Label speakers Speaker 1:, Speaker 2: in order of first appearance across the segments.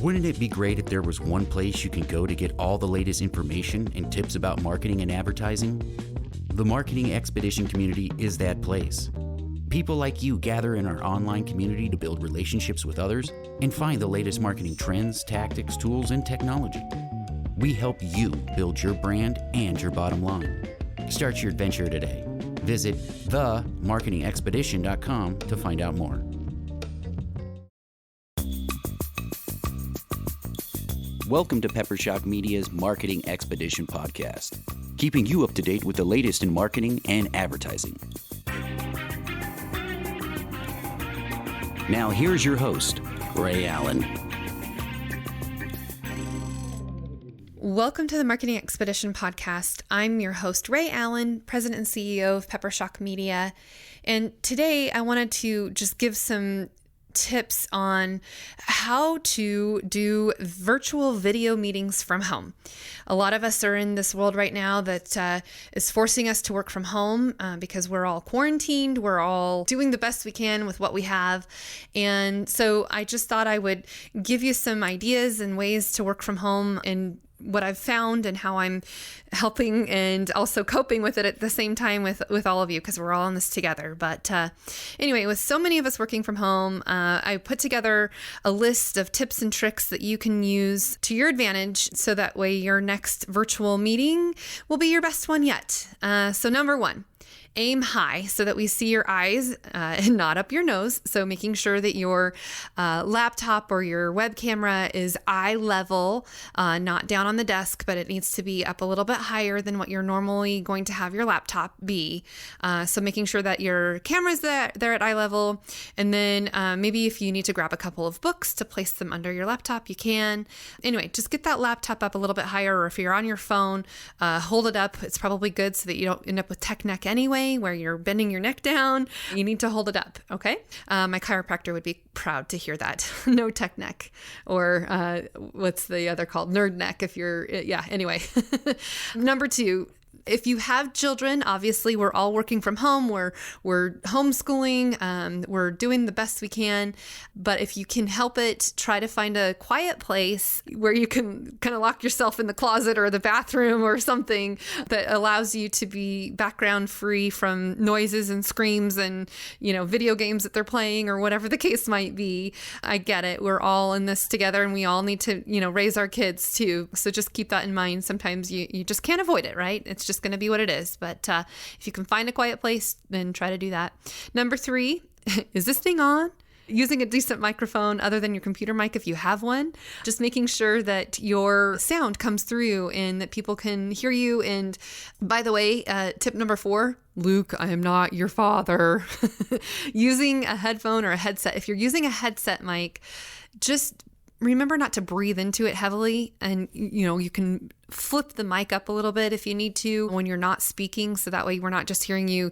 Speaker 1: Wouldn't it be great if there was one place you can go to get all the latest information and tips about marketing and advertising? The Marketing Expedition community is that place. People like you gather in our online community to build relationships with others and find the latest marketing trends, tactics, tools, and technology. We help you build your brand and your bottom line. Start your adventure today. Visit themarketingexpedition.com to find out more. Welcome to Peppershock Media's Marketing Expedition podcast, keeping you up to date with the latest in marketing and advertising. Now here's your host, Ray Allen.
Speaker 2: Welcome to the Marketing Expedition podcast. I'm your host, Ray Allen, President and CEO of Peppershock Media. And today I wanted to just give some tips on how to do virtual video meetings from home. A lot of us are in this world right now that is forcing us to work from home because we're all quarantined. We're all doing the best we can with what we have. And so I just thought I would give you some ideas and ways to work from home and what I've found and how I'm helping and also coping with it at the same time with all of you, because we're all in this together. But anyway, with so many of us working from home, I put together a list of tips and tricks that you can use to your advantage so that way your next virtual meeting will be your best one yet. So number one, aim high so that we see your eyes and not up your nose. So making sure that your laptop or your web camera is eye level, not down on the desk, but it needs to be up a little bit higher than what you're normally going to have your laptop be. So making sure that your camera's there at eye level. And then maybe if you need to grab a couple of books to place them under your laptop, you can. Anyway, just get that laptop up a little bit higher, or if you're on your phone, hold it up. It's probably good so that you don't end up with tech neck anyway, where you're bending your neck down. You need to hold it up, okay? My chiropractor would be proud to hear that. No tech neck, or what's the other called? Nerd neck if you're, yeah, anyway. Number two, if you have children, obviously we're all working from home. We're homeschooling. We're doing the best we can. But if you can help it, try to find a quiet place where you can kind of lock yourself in the closet or the bathroom or something that allows you to be background free from noises and screams and, video games that they're playing or whatever the case might be. I get it. We're all in this together and we all need to, raise our kids too. So just keep that in mind. Sometimes you just can't avoid it, right? It's just going to be what it is. But if you can find a quiet place, then try to do that. Number three, is this thing on? Using a decent microphone other than your computer mic if you have one. Just making sure that your sound comes through and that people can hear you. And by the way, tip number 4, Luke, I am not your father. Using a headphone or a headset. If you're using a headset mic, just remember not to breathe into it heavily, and you can flip the mic up a little bit if you need to when you're not speaking, so that way we're not just hearing you.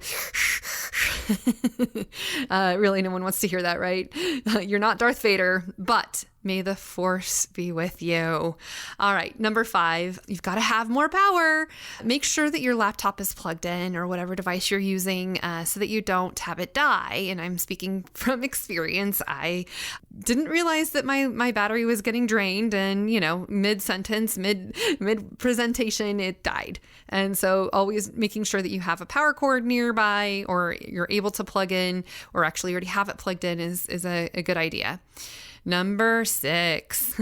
Speaker 2: Really, no one wants to hear that, right? You're not Darth Vader, but may the force be with you. All right, number 5, you've got to have more power. Make sure that your laptop is plugged in or whatever device you're using so that you don't have it die. And I'm speaking from experience. I didn't realize that my battery was getting drained, and mid-sentence, mid-presentation, it died. And so always making sure that you have a power cord nearby, or you're able to plug in, or actually already have it plugged in is a good idea. Number 6,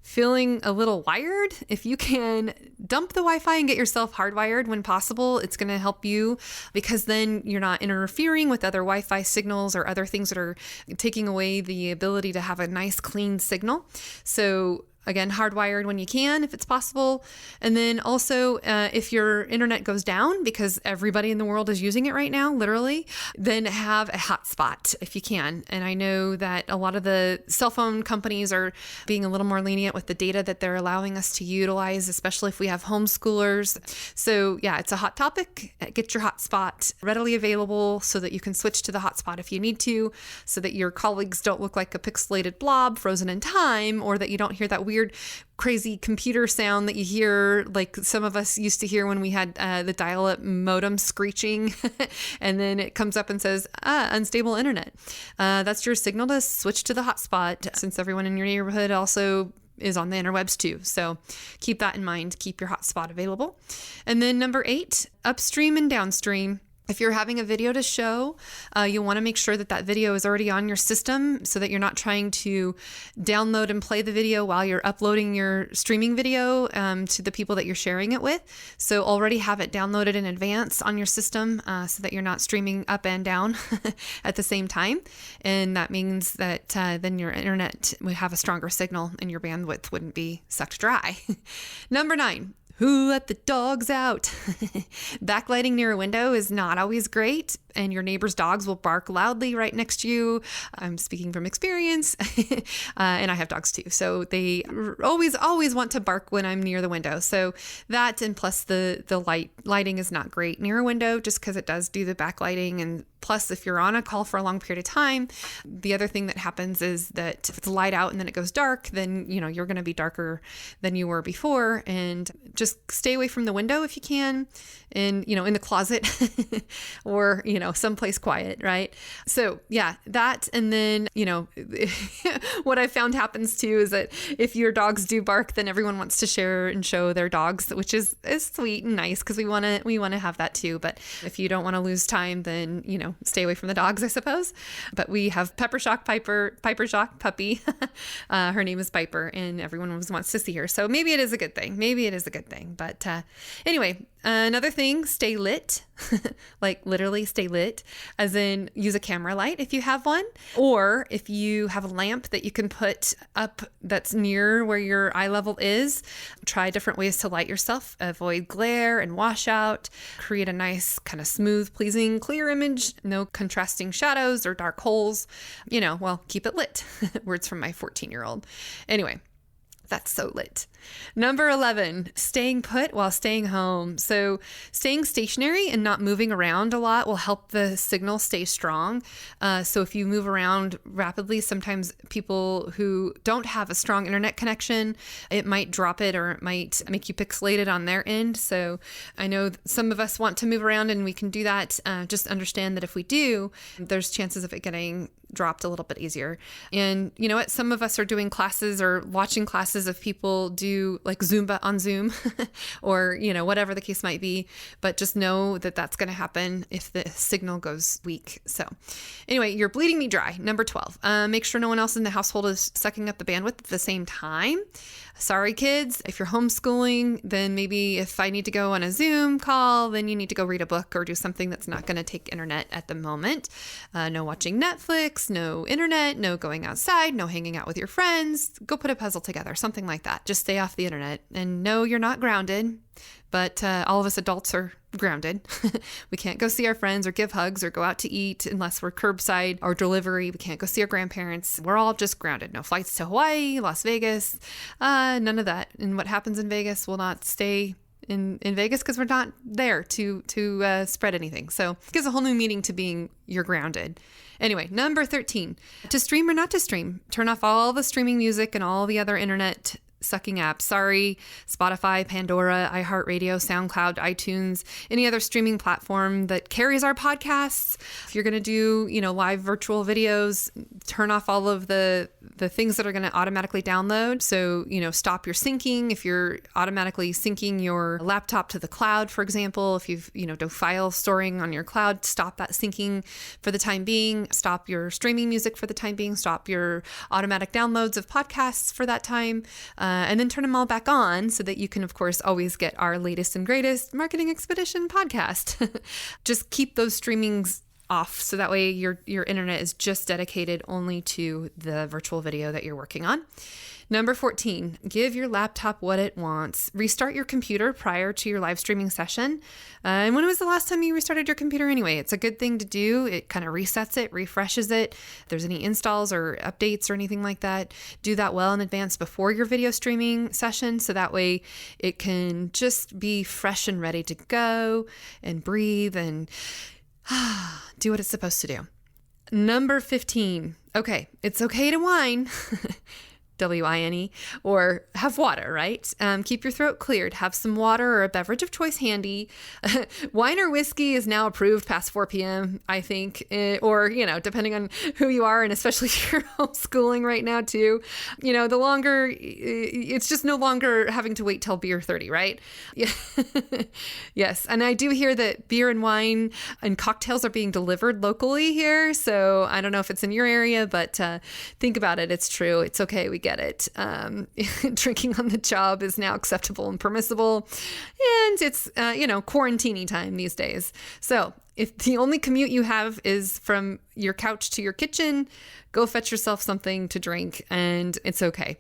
Speaker 2: feeling a little wired. If you can dump the Wi-Fi and get yourself hardwired when possible, it's going to help you, because then you're not interfering with other Wi-Fi signals or other things that are taking away the ability to have a nice clean signal. So again, hardwired when you can, if it's possible. And then also, if your internet goes down, because everybody in the world is using it right now, literally, then have a hotspot if you can. And I know that a lot of the cell phone companies are being a little more lenient it with the data that they're allowing us to utilize, especially if we have homeschoolers. So yeah, it's a hot topic. Get your hotspot readily available so that you can switch to the hotspot if you need to, so that your colleagues don't look like a pixelated blob frozen in time, or that you don't hear that weird crazy computer sound that you hear, like some of us used to hear when we had the dial-up modem screeching, and then it comes up and says, unstable internet. That's your signal to switch to the hotspot, since everyone in your neighborhood also is on the interwebs too. So keep that in mind. Keep your hotspot available. And then number 8, upstream and downstream. If you're having a video to show, you'll want to make sure that that video is already on your system so that you're not trying to download and play the video while you're uploading your streaming video to the people that you're sharing it with. So already have it downloaded in advance on your system so that you're not streaming up and down at the same time. And that means that then your internet would have a stronger signal and your bandwidth wouldn't be sucked dry. Number 9. Who let the dogs out? Backlighting near a window is not always great, and your neighbor's dogs will bark loudly right next to you. I'm speaking from experience, and I have dogs too. So they always want to bark when I'm near the window. So that, and plus the lighting is not great near a window just because it does do the backlighting. And plus, if you're on a call for a long period of time, the other thing that happens is that if it's light out and then it goes dark, then, you're going to be darker than you were before. And just stay away from the window if you can, and, in the closet or, someplace quiet, right? So yeah, that. And then, what I found happens too is that if your dogs do bark, then everyone wants to share and show their dogs, which is sweet and nice because we want to have that too. But if you don't want to lose time, then, stay away from the dogs, I suppose. But we have Peppershock puppy. Her name is Piper, and everyone always wants to see her. So maybe it is a good thing. But anyway, another thing, stay lit, like literally stay lit, as in use a camera light if you have one, or if you have a lamp that you can put up that's near where your eye level is, try different ways to light yourself, avoid glare and washout, create a nice kind of smooth, pleasing, clear image, no contrasting shadows or dark holes, keep it lit. Words from my 14-year-old. Anyway, that's so lit. Number 11, staying put while staying home. So staying stationary and not moving around a lot will help the signal stay strong. So if you move around rapidly, sometimes people who don't have a strong internet connection, it might drop it or it might make you pixelated on their end. So I know some of us want to move around and we can do that. Just understand that if we do, there's chances of it getting dropped a little bit easier. And you know what? Some of us are doing classes or watching classes of people do like Zumba on Zoom or, whatever the case might be. But just know that that's going to happen if the signal goes weak. So anyway, you're bleeding me dry. Number 12, make sure no one else in the household is sucking up the bandwidth at the same time. Sorry, kids. If you're homeschooling, then maybe if I need to go on a Zoom call, then you need to go read a book or do something that's not going to take internet at the moment. No watching Netflix, no internet, no going outside, no hanging out with your friends. Go put a puzzle together, something like that. Just stay off the internet. And no, you're not grounded, but all of us adults are grounded. We can't go see our friends or give hugs or go out to eat unless we're curbside or delivery. We can't go see our grandparents. We're all just grounded. No flights to Hawaii, Las Vegas, none of that. And what happens in Vegas will not stay in Vegas because we're not there to spread anything. So it gives a whole new meaning to being you're grounded. Anyway, number 13, to stream or not to stream. Turn off all the streaming music and all the other internet sucking apps. Sorry, Spotify, Pandora, iHeartRadio, SoundCloud, iTunes, any other streaming platform that carries our podcasts. If you're going to do, live virtual videos, turn off all of the things that are going to automatically download. So, stop your syncing. If you're automatically syncing your laptop to the cloud, for example, if you've, do file storing on your cloud, stop that syncing for the time being. Stop your streaming music for the time being. Stop your automatic downloads of podcasts for that time. And then turn them all back on so that you can, of course, always get our latest and greatest Marketing Expedition podcast. Just keep those streamings off. So that way your internet is just dedicated only to the virtual video that you're working on. Number 14, give your laptop what it wants. Restart your computer prior to your live streaming session. And when was the last time you restarted your computer anyway? It's a good thing to do. It kind of resets it, refreshes it. If there's any installs or updates or anything like that, do that well in advance before your video streaming session. So that way it can just be fresh and ready to go and breathe and do what it's supposed to do. Number 15. Okay, it's okay to whine. W-I-N-E, or have water, right? Keep your throat cleared. Have some water or a beverage of choice handy. Wine or whiskey is now approved past 4 p.m., I think, or, depending on who you are, and especially if you're homeschooling right now too. The longer, it's just no longer having to wait till beer 30, right? Yeah. Yes. And I do hear that beer and wine and cocktails are being delivered locally here. So I don't know if it's in your area, but think about it. It's true. It's okay. We get it. Drinking on the job is now acceptable and permissible. And it's, quarantine time these days. So if the only commute you have is from your couch to your kitchen, go fetch yourself something to drink and it's okay.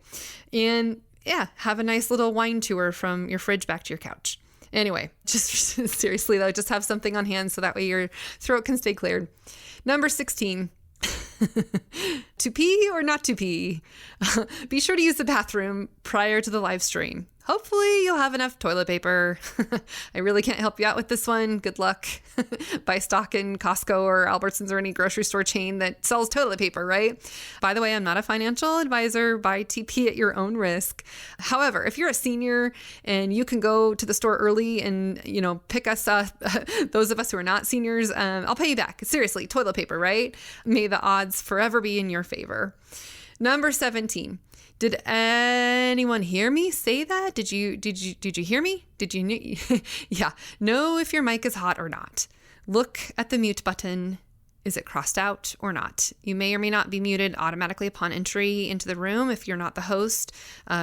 Speaker 2: And yeah, have a nice little wine tour from your fridge back to your couch. Anyway, just seriously though, just have something on hand so that way your throat can stay cleared. Number 16. To pee or not to pee? Be sure to use the bathroom prior to the live stream. Hopefully you'll have enough toilet paper. I really can't help you out with this one. Good luck. Buy stock in Costco or Albertsons or any grocery store chain that sells toilet paper, right? By the way, I'm not a financial advisor. Buy TP at your own risk. However, if you're a senior and you can go to the store early and, pick us up, those of us who are not seniors, I'll pay you back. Seriously, toilet paper, right? May the odds forever be in your favor. Number 17. Did anyone hear me say that? Did you hear me? Did you? Yeah. Know if your mic is hot or not. Look at the mute button. Is it crossed out or not? You may or may not be muted automatically upon entry into the room if you're not the host.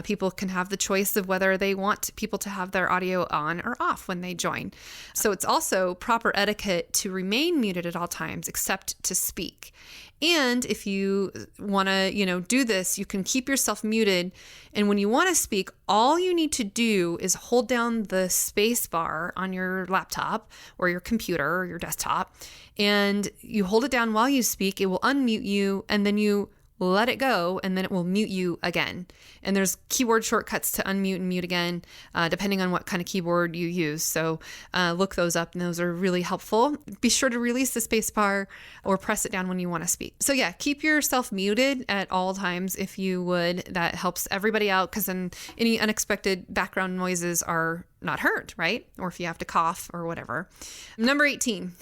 Speaker 2: People can have the choice of whether they want people to have their audio on or off when they join. So it's also proper etiquette to remain muted at all times except to speak. And if you want to, do this, you can keep yourself muted. And when you want to speak, all you need to do is hold down the space bar on your laptop or your computer or your desktop, and you hold it down while you speak. It will unmute you, and then you let it go, and then it will mute you again. And there's keyboard shortcuts to unmute and mute again, depending on what kind of keyboard you use. So look those up, and those are really helpful. Be sure to release the space bar or press it down when you want to speak. So yeah, keep yourself muted at all times if you would. That helps everybody out, because then any unexpected background noises are not heard, right? Or if you have to cough or whatever. Number 18,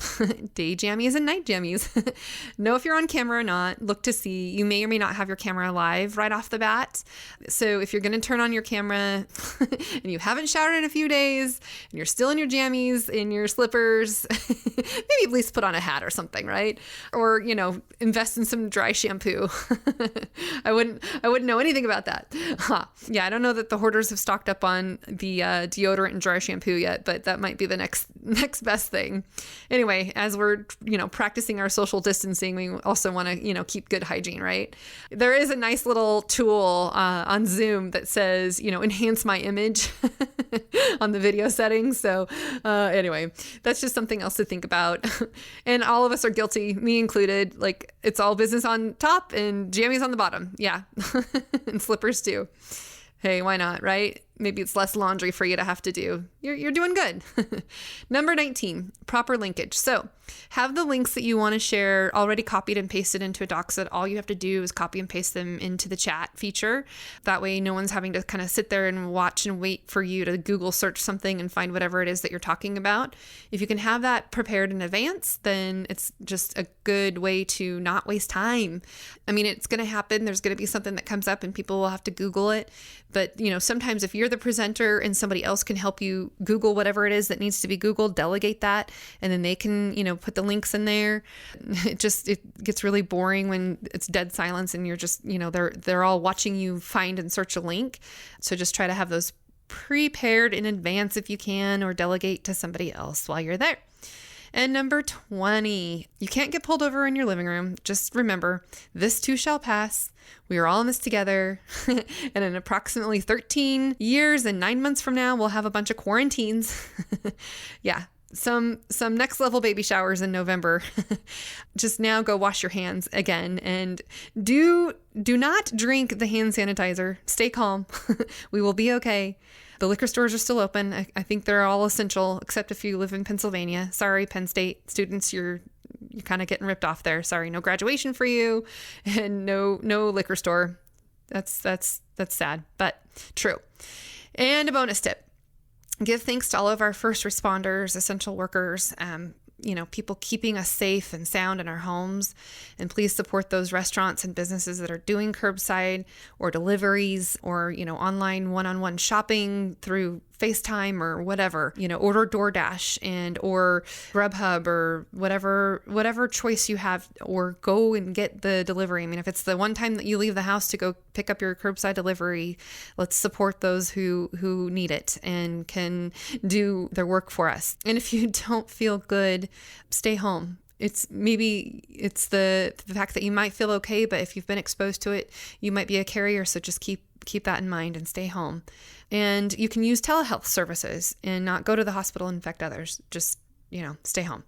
Speaker 2: day jammies and night jammies. Know if you're on camera or not. Look to see. You may or may not have your camera live right off the bat. So if you're going to turn on your camera and you haven't showered in a few days and you're still in your jammies, in your slippers, maybe at least put on a hat or something, right? Or, invest in some dry shampoo. I wouldn't know anything about that. Yeah, I don't know that the hoarders have stocked up on the deodorant and dry shampoo yet, but that might be the next best thing. Anyway, as we're, practicing our social distancing, we also want to, keep good hygiene, right? There is a nice little tool on Zoom that says, enhance my image on the video settings. So anyway, that's just something else to think about. And all of us are guilty, me included. Like, it's all business on top and jammies on the bottom. Yeah. And slippers too. Hey, why not, right? Maybe it's less laundry for you to have to do. You're doing good. Number 19, proper linkage. So have the links that you want to share already copied and pasted into a doc, so that all you have to do is copy and paste them into the chat feature. That way no one's having to kind of sit there and watch and wait for you to Google search something and find whatever it is that you're talking about. If you can have that prepared in advance, then it's just a good way to not waste time. I mean, it's going to happen. There's going to be something that comes up and people will have to Google it. But, sometimes if you're the presenter and somebody else can help you Google whatever it is that needs to be Googled, delegate that, and then they can, put the links in there. It gets really boring when it's dead silence and you're just, they're all watching you find and search a link. So just try to have those prepared in advance if you can, or delegate to somebody else while you're there. And number 20, you can't get pulled over in your living room. Just remember, this too shall pass. We are all in this together. And in approximately 13 years and 9 months from now, we'll have a bunch of quarantines. Yeah. Some next level baby showers in November. Just now go wash your hands again, and do not drink the hand sanitizer. Stay calm. We will be okay. The liquor stores are still open. I think they're all essential, except if you live in Pennsylvania. Sorry, Penn State students, you're kind of getting ripped off there. Sorry, no graduation for you, and no liquor store. That's sad, but true. And a bonus tip. Give thanks to all of our first responders, essential workers, people keeping us safe and sound in our homes. And please support those restaurants and businesses that are doing curbside or deliveries or, online one-on-one shopping through FaceTime or whatever, order DoorDash or Grubhub or whatever choice you have, or go and get the delivery. I mean, if it's the one time that you leave the house to go pick up your curbside delivery, let's support those who need it and can do their work for us. And if you don't feel good, stay home. It's the fact that you might feel okay, but if you've been exposed to it, you might be a carrier. So just keep that in mind and stay home. And you can use telehealth services and not go to the hospital and infect others. Just, stay home.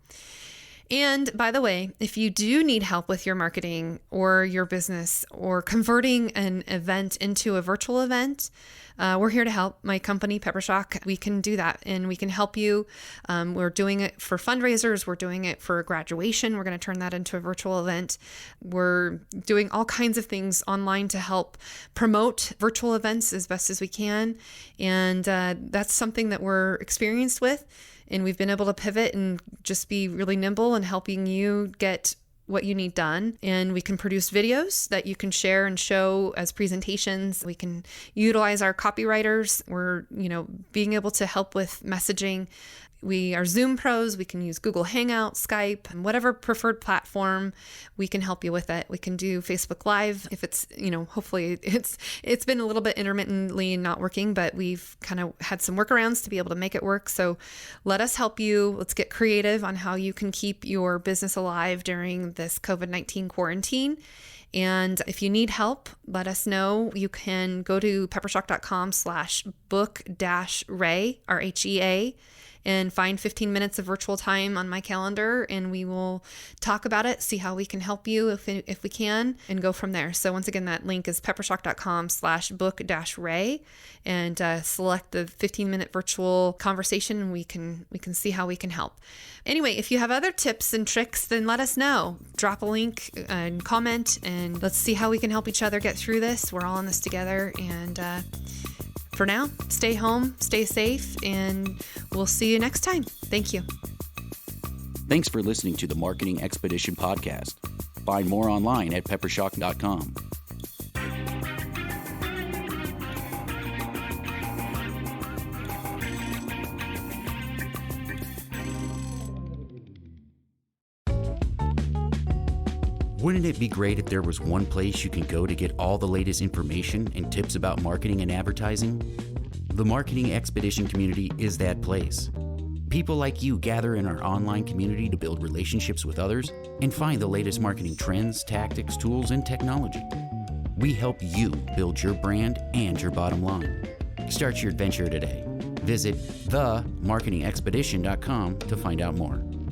Speaker 2: And by the way, if you do need help with your marketing or your business or converting an event into a virtual event, we're here to help. My company, Peppershock, we can do that, and we can help you. We're doing it for fundraisers. We're doing it for graduation. We're going to turn that into a virtual event. We're doing all kinds of things online to help promote virtual events as best as we can. And that's something that we're experienced with. And we've been able to pivot and just be really nimble in helping you get what you need done. And we can produce videos that you can share and show as presentations. We can utilize our copywriters. We're, being able to help with messaging. We are Zoom pros. We can use Google Hangouts, Skype, and whatever preferred platform, we can help you with it. We can do Facebook Live if it's, hopefully it's been a little bit intermittently not working, but we've kind of had some workarounds to be able to make it work. So let us help you. Let's get creative on how you can keep your business alive during this COVID-19 quarantine. And if you need help, let us know. You can go to peppershock.com/book-ray, RHEA, and find 15 minutes of virtual time on my calendar, and we will talk about it, see how we can help you if we can, and go from there. So once again, that link is peppershock.com/book-ray, and select the 15-minute virtual conversation, and we can see how we can help. Anyway, if you have other tips and tricks, then let us know. Drop a link and comment, and let's see how we can help each other get through this. We're all in this together, and for now, stay home, stay safe, and we'll see you next time. Thank you.
Speaker 1: Thanks for listening to the Marketing Expedition podcast. Find more online at peppershock.com. Wouldn't it be great if there was one place you can go to get all the latest information and tips about marketing and advertising? The Marketing Expedition community is that place. People like you gather in our online community to build relationships with others and find the latest marketing trends, tactics, tools, and technology. We help you build your brand and your bottom line. Start your adventure today. Visit themarketingexpedition.com to find out more.